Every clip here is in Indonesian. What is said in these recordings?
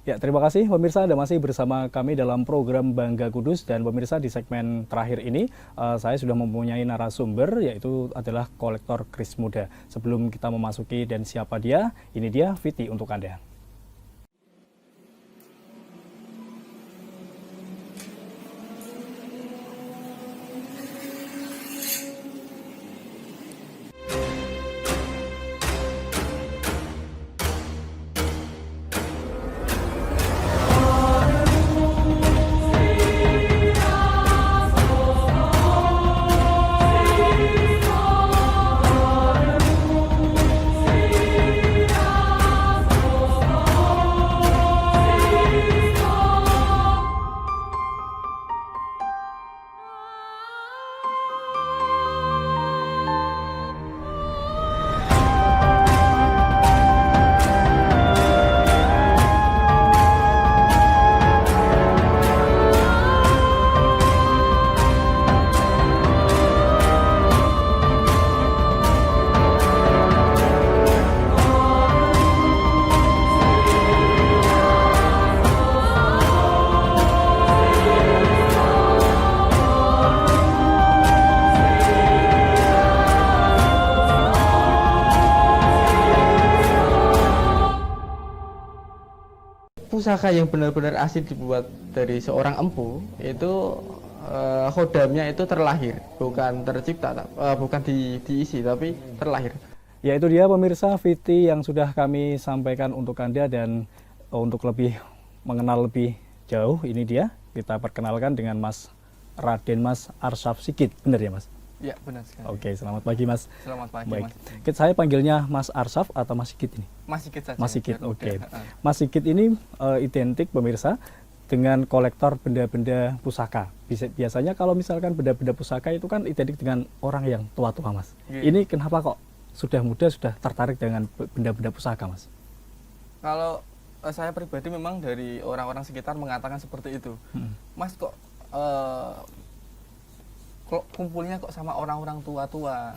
Ya, terima kasih pemirsa, Anda masih bersama kami dalam program Bangga Kudus. Dan pemirsa, di segmen terakhir ini saya sudah mempunyai narasumber, yaitu adalah kolektor keris muda. Sebelum kita memasuki dan siapa dia, ini dia Viti untuk Anda. Pusaka yang benar-benar asli dibuat dari seorang empu itu khodamnya itu terlahir, bukan tercipta, bukan diisi tapi terlahir. Ya, itu dia pemirsa Viti yang sudah kami sampaikan untuk Anda. Dan untuk lebih mengenal lebih jauh, ini dia kita perkenalkan dengan Mas Raden Mas Arsyaf Sigit. Benar ya Mas? Ya, benar sekali. Oke, selamat pagi Mas. Selamat pagi, Baik. Mas. Saya panggilnya Mas Arsyaf atau Mas Sigit ini? Mas Sigit saja. Mas Sigit, Ya, oke. udah. Mas Sigit ini identik pemirsa dengan kolektor benda-benda pusaka. Biasanya kalau misalkan benda-benda pusaka itu kan identik dengan orang yang tua-tua Mas. Iya. Ini kenapa kok sudah muda sudah tertarik dengan benda-benda pusaka Mas? Kalau saya pribadi memang dari orang-orang sekitar mengatakan seperti itu. Mas kok kumpulnya kok sama orang-orang tua-tua.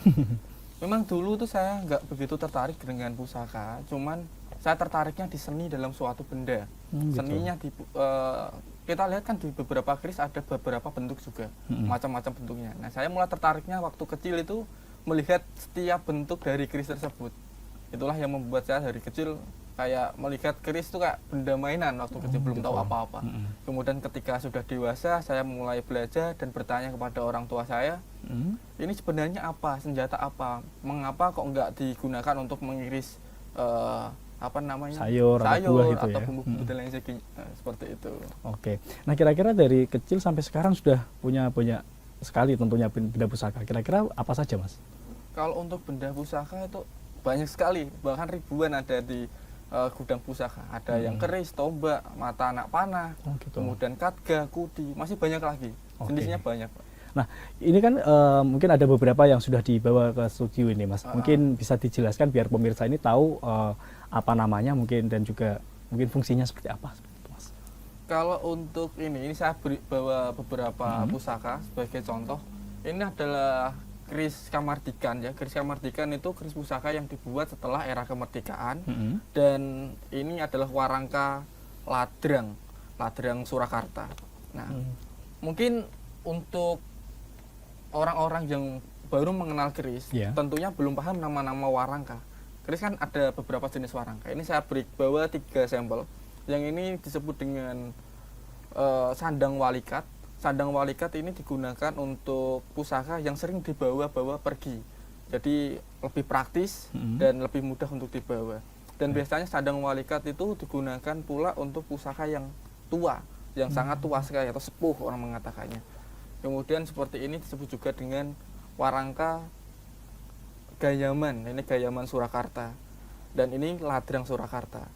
Memang dulu tuh saya nggak begitu tertarik dengan pusaka, cuman saya tertariknya di seni dalam suatu benda. Gitu. Seninya kita lihat kan di beberapa keris ada beberapa bentuk juga, macam-macam bentuknya. Nah, saya mulai tertariknya waktu kecil itu melihat setiap bentuk dari keris tersebut. Itulah yang membuat saya dari kecil kayak melihat keris itu kayak benda mainan waktu kecil, belum tahu apa-apa. Kemudian ketika sudah dewasa, saya mulai belajar dan bertanya kepada orang tua saya, ini sebenarnya apa, senjata apa, mengapa kok nggak digunakan untuk mengiris sayur atau buah gitu atau ya? bumbu-bumbu dan lain sebagainya, seperti itu. Oke. Nah, kira-kira dari kecil sampai sekarang sudah punya banyak sekali tentunya benda pusaka. Kira-kira apa saja Mas? Kalau untuk benda pusaka itu banyak sekali, bahkan ribuan ada di gudang pusaka. Ada yang keris, tombak, mata anak panah, gitu. kemudian katga, kudi, masih banyak lagi. Jenisnya banyak, Pak. Nah, ini kan mungkin ada beberapa yang sudah dibawa ke studio ini Mas. Mungkin bisa dijelaskan biar pemirsa ini tahu apa namanya mungkin, dan juga mungkin fungsinya seperti apa, Mas. Kalau untuk ini saya bawa beberapa pusaka sebagai contoh. Ini adalah keris Kamardikan ya. Keris Kamardikan itu keris pusaka yang dibuat setelah era kemerdekaan. Dan ini adalah warangka Ladrang Surakarta. Nah, mungkin untuk orang-orang yang baru mengenal keris, tentunya belum paham nama-nama warangka. Keris kan ada beberapa jenis warangka. Ini saya bawa 3 sampel. Yang ini disebut dengan sandang walikat. Sandang walikat ini digunakan untuk pusaka yang sering dibawa-bawa pergi. Jadi lebih praktis dan lebih mudah untuk dibawa. Dan biasanya sandang walikat itu digunakan pula untuk pusaka yang tua, yang sangat tua sekali atau sepuh orang mengatakannya. Kemudian seperti ini disebut juga dengan warangka Gayaman. Ini Gayaman Surakarta. Dan ini Ladrang Surakarta.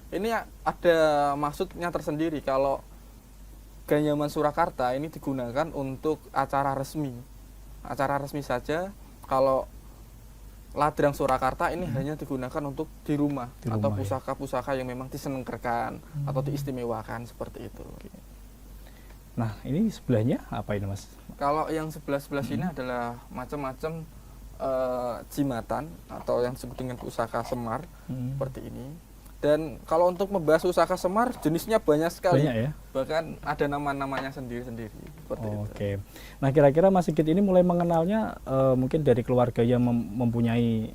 Ini ada maksudnya tersendiri. Kalau Gayaman Surakarta ini digunakan untuk acara resmi. Acara resmi saja. Kalau Ladrang Surakarta ini hanya digunakan untuk di rumah atau pusaka-pusaka yang memang disenengkerkan atau diistimewakan, seperti itu. Nah, ini sebelahnya apa ini Mas? Kalau yang sebelah-sebelah sini adalah macam-macam jimatan atau yang disebut dengan pusaka Semar, seperti ini. Dan kalau untuk membahas pusaka Semar, jenisnya banyak sekali. Banyak ya? Bahkan ada nama-namanya sendiri-sendiri. Seperti itu. Oke. Nah, kira-kira Mas Sigit ini mulai mengenalnya mungkin dari keluarga yang mempunyai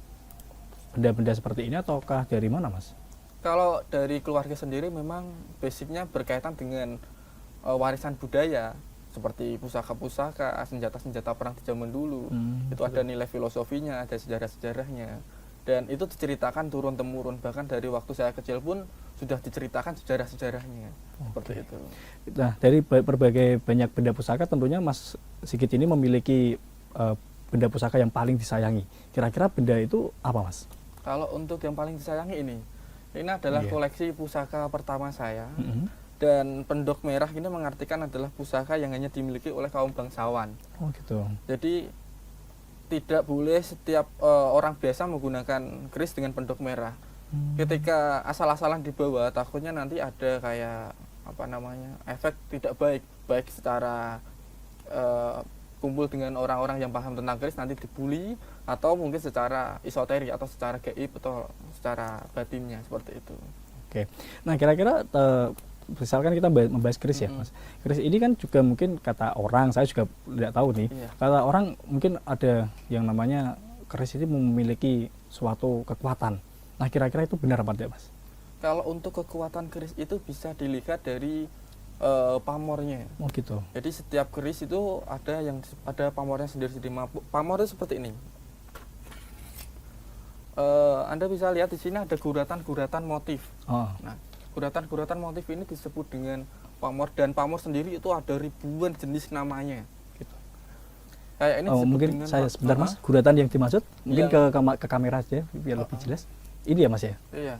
benda-benda seperti ini ataukah dari mana, Mas? Kalau dari keluarga sendiri memang basicnya berkaitan dengan warisan budaya. Seperti pusaka-pusaka, senjata-senjata perang di zaman dulu. Itu ada nilai filosofinya, ada sejarah-sejarahnya. Dan itu diceritakan turun-temurun, bahkan dari waktu saya kecil pun sudah diceritakan sejarah-sejarahnya. Seperti itu. Nah, dari berbagai banyak benda pusaka tentunya Mas Sigit ini memiliki benda pusaka yang paling disayangi. Kira-kira benda itu apa, Mas? Kalau untuk yang paling disayangi ini adalah koleksi pusaka pertama saya. Dan pendok merah ini mengartikan adalah pusaka yang hanya dimiliki oleh kaum bangsawan. Oh gitu. Jadi tidak boleh setiap orang biasa menggunakan keris dengan pendok merah. Ketika asal-asalan dibawa, takutnya nanti ada kayak efek tidak baik secara kumpul dengan orang-orang yang paham tentang keris nanti dibully, atau mungkin secara esoteri atau secara gaib atau secara batinnya seperti itu. Oke. Nah, kira-kira misalkan kita membahas keris ya, Mas. Keris ini kan juga mungkin kata orang, saya juga tidak tahu nih. Kata orang mungkin ada yang namanya keris ini memiliki suatu kekuatan. Nah, kira-kira itu benar apa tidak, Mas? Kalau untuk kekuatan keris itu bisa dilihat dari pamornya. Oh gitu. Jadi setiap keris itu ada pamornya sendiri-sendiri. Pamor itu seperti ini. Anda bisa lihat di sini ada guratan-guratan motif. Nah, guratan-guratan motif ini disebut dengan pamor, dan pamor sendiri itu ada ribuan jenis namanya. Gitu. Kayak ini mungkin saya sebentar, Mas. Guratan yang dimaksud mungkin ke kamera aja biar lebih jelas. Ini ya, Mas ya? Iya.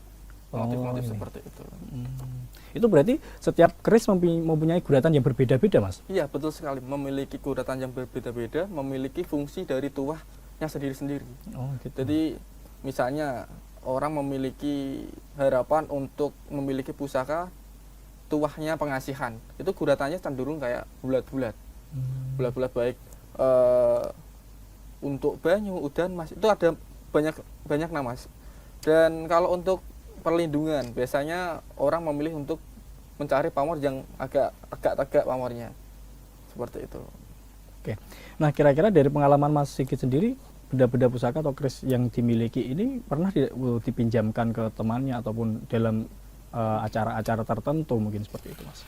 Motif-motif seperti itu. Itu berarti setiap keris mempunyai guratan yang berbeda-beda, Mas? Iya, betul sekali. Memiliki guratan yang berbeda-beda, memiliki fungsi dari tuahnya sendiri-sendiri. Oh, gitu. Jadi misalnya orang memiliki harapan untuk memiliki pusaka tuahnya pengasihan, itu guratannya cenderung kayak bulat-bulat. Bulat-bulat baik untuk banyu, udan, mas, itu ada banyak nama. Dan kalau untuk perlindungan, biasanya orang memilih untuk mencari pamor yang agak tegak pamornya. Seperti itu. Oke. Nah, kira-kira dari pengalaman Mas Sigit sendiri, benda-benda pusaka atau keris yang dimiliki ini pernah dipinjamkan ke temannya ataupun dalam acara-acara tertentu mungkin seperti itu, Mas?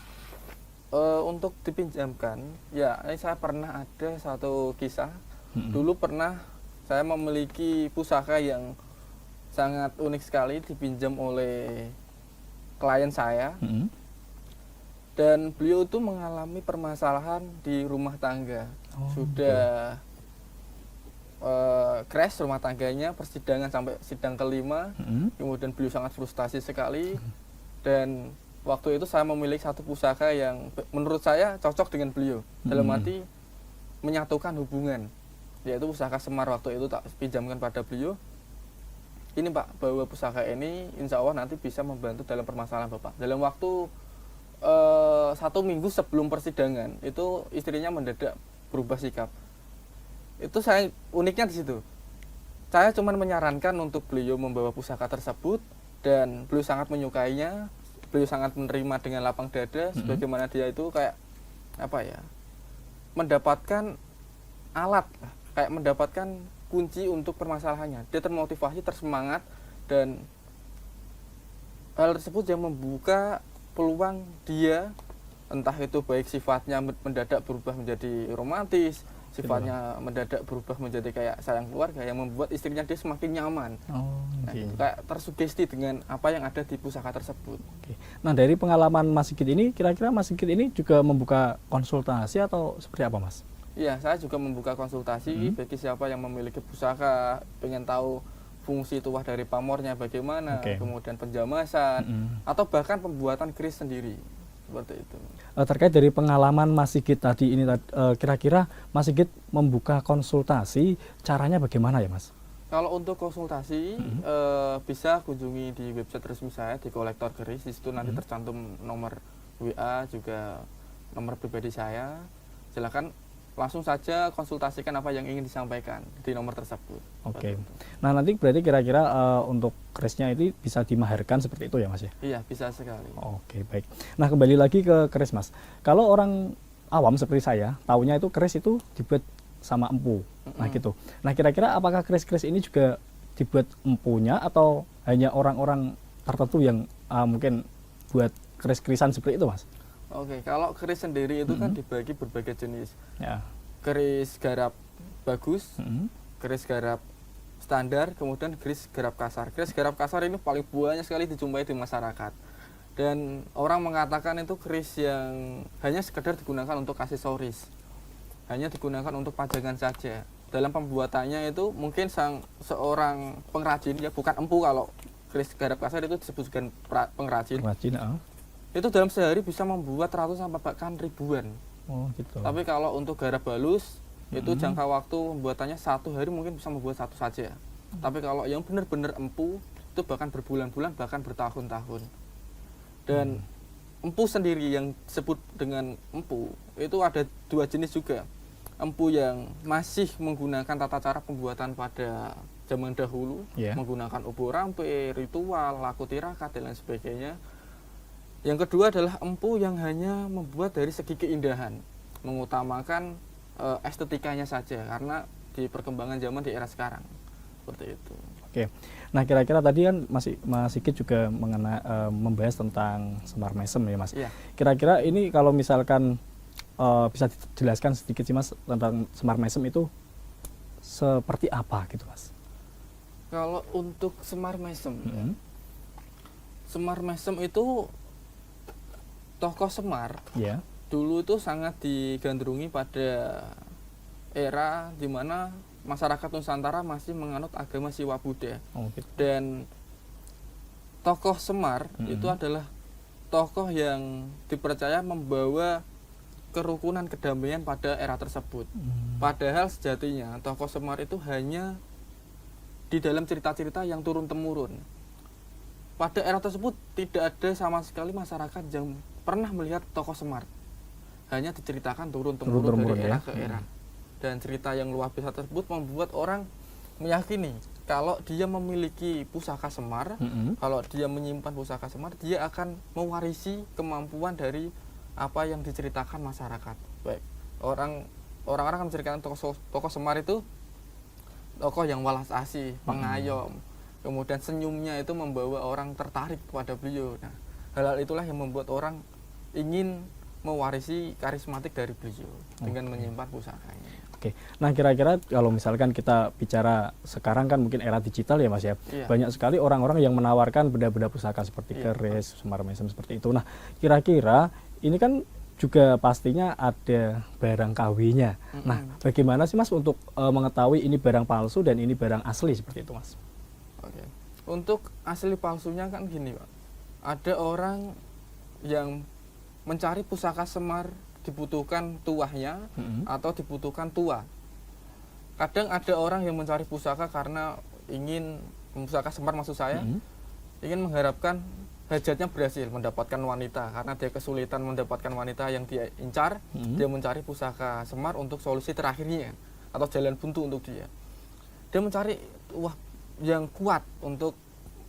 Untuk dipinjamkan, ya saya pernah ada satu kisah. Dulu pernah saya memiliki pusaka yang sangat unik sekali, dipinjam oleh klien saya. Dan beliau itu mengalami permasalahan di rumah tangga. Sudah crash rumah tangganya, persidangan sampai sidang kelima. Kemudian beliau sangat frustasi sekali. Dan waktu itu saya memiliki satu pusaka yang menurut saya cocok dengan beliau. Dalam arti menyatukan hubungan, yaitu pusaka Semar. Waktu itu tak pinjamkan pada beliau. Ini Pak, bahwa pusaka ini insya Allah nanti bisa membantu dalam permasalahan Bapak. Dalam waktu 1 minggu sebelum persidangan, itu istrinya mendadak berubah sikap. Itu saya uniknya di situ. Saya cuma menyarankan untuk beliau membawa pusaka tersebut, dan beliau sangat menyukainya. Beliau sangat menerima dengan lapang dada, sebagaimana dia itu kayak mendapatkan alat, kayak mendapatkan kunci untuk permasalahannya. Dia termotivasi, tersemangat, dan hal tersebut yang membuka peluang dia, entah itu baik sifatnya mendadak berubah menjadi romantis, sifatnya mendadak berubah menjadi kayak sayang keluarga, yang membuat istrinya dia semakin nyaman. Nah, kayak tersugesti dengan apa yang ada di pusaka tersebut. Nah, dari pengalaman Mas Sigit ini, kira-kira Mas Sigit ini juga membuka konsultasi atau seperti apa, Mas? Iya, saya juga membuka konsultasi bagi siapa yang memiliki pusaka, pengen tahu fungsi tuah dari pamornya bagaimana, kemudian penjamasan, atau bahkan pembuatan keris sendiri. Seperti itu. Terkait dari pengalaman Mas Sigit tadi ini, kira-kira Mas Sigit membuka konsultasi, caranya bagaimana ya, Mas? Kalau untuk konsultasi, bisa kunjungi di website resmi saya di Kolektor Keris. Di situ nanti tercantum nomor WA, juga nomor pribadi saya. Silakan langsung saja konsultasikan apa yang ingin disampaikan di nomor tersebut. Oke. Nah, nanti berarti kira-kira untuk kerisnya itu bisa dimaharkan seperti itu ya, Mas ya? Iya, bisa sekali. Oke, baik. Nah, kembali lagi ke keris, Mas. Kalau orang awam seperti saya, taunya itu keris itu dibuat sama empu. Nah, gitu. Nah, kira-kira apakah keris-keris ini juga dibuat empunya atau hanya orang-orang tertentu yang mungkin buat keris-kerisan seperti itu, Mas? Oke, kalau keris sendiri itu kan dibagi berbagai jenis. Ya. Keris garap bagus, Mm-mm. keris garap standar, kemudian keris garap kasar. Keris garap kasar ini paling banyak sekali dijumpai di masyarakat. Dan orang mengatakan itu keris yang hanya sekedar digunakan untuk aksesoris. Hanya digunakan untuk pajangan saja. Dalam pembuatannya itu mungkin seorang pengrajin, ya bukan empu, kalau keris garap kasar itu disebutkan pengrajin. Itu dalam sehari bisa membuat ratusan bahkan ribuan. Oh, gitu. Tapi kalau untuk garap balus itu jangka waktu pembuatannya 1 hari mungkin bisa membuat 1 saja. Tapi kalau yang benar-benar empu itu bahkan berbulan-bulan, bahkan bertahun-tahun. Dan empu sendiri yang disebut dengan empu itu ada 2 jenis juga. Empu yang masih menggunakan tata cara pembuatan pada zaman dahulu, menggunakan ubo rampe, ritual, laku tirakat dan lain sebagainya. Yang kedua adalah empu yang hanya membuat dari segi keindahan, mengutamakan estetikanya saja, karena di perkembangan zaman di era sekarang seperti itu. Oke, nah kira-kira tadi kan Mas Sigit juga membahas tentang Semar Mesem ya, Mas. Iya. Kira-kira ini kalau misalkan bisa dijelaskan sedikit sih, Mas, tentang Semar Mesem itu seperti apa gitu, Mas? Kalau untuk Semar Mesem, Semar Mesem itu tokoh Semar dulu itu sangat digandrungi pada era di mana masyarakat Nusantara masih menganut agama Siwa Buddha. Gitu. Dan tokoh Semar itu adalah tokoh yang dipercaya membawa kerukunan kedamaian pada era tersebut. Padahal sejatinya tokoh Semar itu hanya di dalam cerita-cerita yang turun-temurun. Pada era tersebut tidak ada sama sekali masyarakat yang pernah melihat tokoh Semar. Hanya diceritakan turun-temurun dari era ke era. Dan cerita yang luar biasa tersebut membuat orang meyakini kalau dia memiliki pusaka Semar, kalau dia menyimpan pusaka Semar, dia akan mewarisi kemampuan dari apa yang diceritakan masyarakat. Baik, orang-orang akan menceritakan tokoh Semar itu tokoh yang walas asih, pengayom, kemudian senyumnya itu membawa orang tertarik kepada beliau. Nah, hal-hal itulah yang membuat orang ingin mewarisi karismatik dari beliau dengan menyimpan pusakanya. Oke, nah kira-kira kalau misalkan kita bicara sekarang kan mungkin era digital ya, Mas ya, banyak sekali orang-orang yang menawarkan benda-benda pusaka seperti keris, Semar Mesem seperti itu. Nah, kira-kira ini kan juga pastinya ada barang KW-nya. Nah, bagaimana sih, Mas, untuk mengetahui ini barang palsu dan ini barang asli seperti itu, Mas? Oke, untuk asli palsunya kan gini, Pak. Ada orang yang mencari pusaka Semar dibutuhkan tuahnya atau dibutuhkan tua. Kadang ada orang yang mencari pusaka karena ingin pusaka Semar, maksud saya, ingin mengharapkan hajatnya berhasil mendapatkan wanita, karena dia kesulitan mendapatkan wanita yang dia incar, dia mencari pusaka Semar untuk solusi terakhirnya atau jalan buntu untuk dia. Dia mencari yang kuat untuk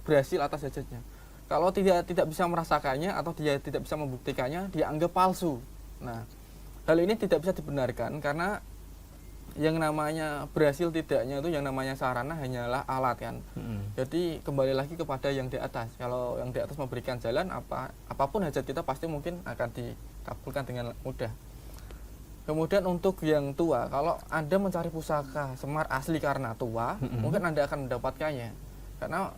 berhasil atas hajatnya. Kalau tidak bisa merasakannya atau dia tidak bisa membuktikannya, dia anggap palsu. Nah, hal ini tidak bisa dibenarkan karena yang namanya berhasil tidaknya itu yang namanya sarana hanyalah alat kan. Jadi kembali lagi kepada yang di atas. Kalau yang di atas memberikan jalan, apapun hajat kita pasti mungkin akan dikabulkan dengan mudah. Kemudian untuk yang tua, kalau Anda mencari pusaka Semar asli karena tua, mungkin Anda akan mendapatkannya. Karena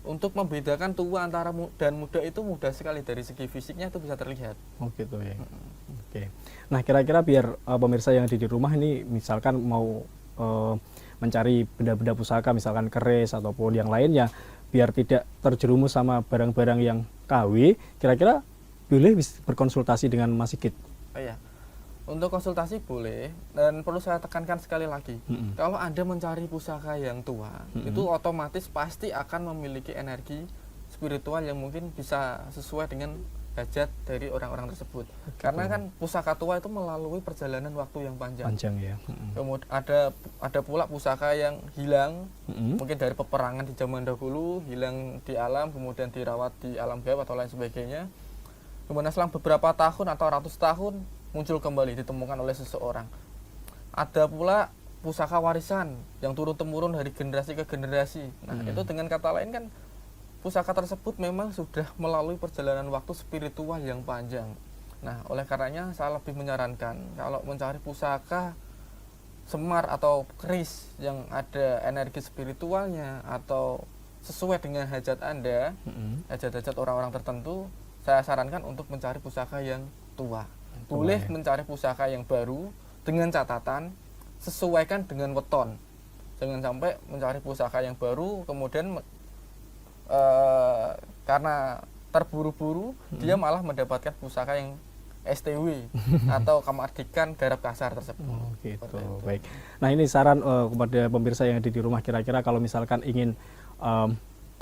untuk membedakan tua antara dan muda itu mudah sekali, dari segi fisiknya itu bisa terlihat. Oh gitu ya. Oke. Nah, kira-kira biar pemirsa yang ada di rumah ini misalkan mau mencari benda-benda pusaka, misalkan keris ataupun yang lainnya, biar tidak terjerumus sama barang-barang yang KW, kira-kira boleh berkonsultasi dengan Mas Sigit? Oh iya. Untuk konsultasi boleh, dan perlu saya tekankan sekali lagi, kalau Anda mencari pusaka yang tua, itu otomatis pasti akan memiliki energi spiritual yang mungkin bisa sesuai dengan hajat dari orang-orang tersebut. Karena kan pusaka tua itu melalui perjalanan waktu yang panjang. Panjang ya. Kemudian ada pula pusaka yang hilang, mungkin dari peperangan di zaman dahulu, hilang di alam, kemudian dirawat di alam gaib atau lain sebagainya. Kemudian selang beberapa tahun atau ratus tahun muncul kembali, ditemukan oleh seseorang. Ada pula pusaka warisan yang turun-temurun dari generasi ke generasi. Nah, itu dengan kata lain kan pusaka tersebut memang sudah melalui perjalanan waktu spiritual yang panjang. Nah, oleh karenanya saya lebih menyarankan kalau mencari pusaka semar atau keris yang ada energi spiritualnya atau sesuai dengan hajat Anda, hajat-hajat orang-orang tertentu, saya sarankan untuk mencari pusaka yang tua. Boleh mencari pusaka yang baru dengan catatan sesuaikan dengan weton. Jangan sampai mencari pusaka yang baru kemudian karena terburu-buru dia malah mendapatkan pusaka yang STW atau kamardikan garap kasar tersebut. Oh, gitu. Baik. Nah, ini saran kepada pemirsa yang ada di rumah, kira-kira kalau misalkan ingin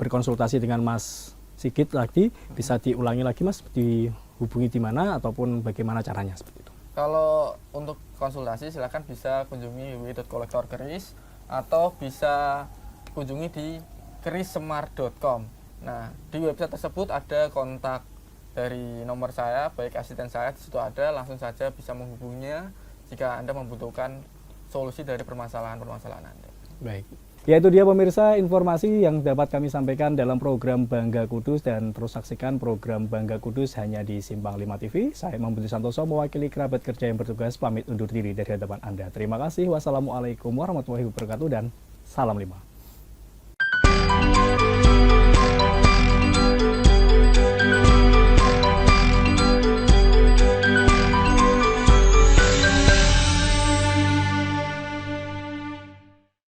berkonsultasi dengan Mas Sigit lagi, bisa diulangi lagi Mas, dihubungi di mana ataupun bagaimana caranya seperti itu? Kalau untuk konsultasi silakan bisa kunjungi www.kolektorkeris atau bisa kunjungi di kerissemar.com. Nah, di website tersebut ada kontak dari nomor saya, baik asisten saya di situ ada, langsung saja bisa menghubunginya jika Anda membutuhkan solusi dari permasalahan-permasalahan Anda. Baik. Ya, itu dia pemirsa informasi yang dapat kami sampaikan dalam program Bangga Kudus, dan terus saksikan program Bangga Kudus hanya di Simpang 5 TV. Saya Imam Budi Santoso mewakili kerabat kerja yang bertugas pamit undur diri dari hadapan Anda. Terima kasih. Wassalamualaikum warahmatullahi wabarakatuh dan salam 5.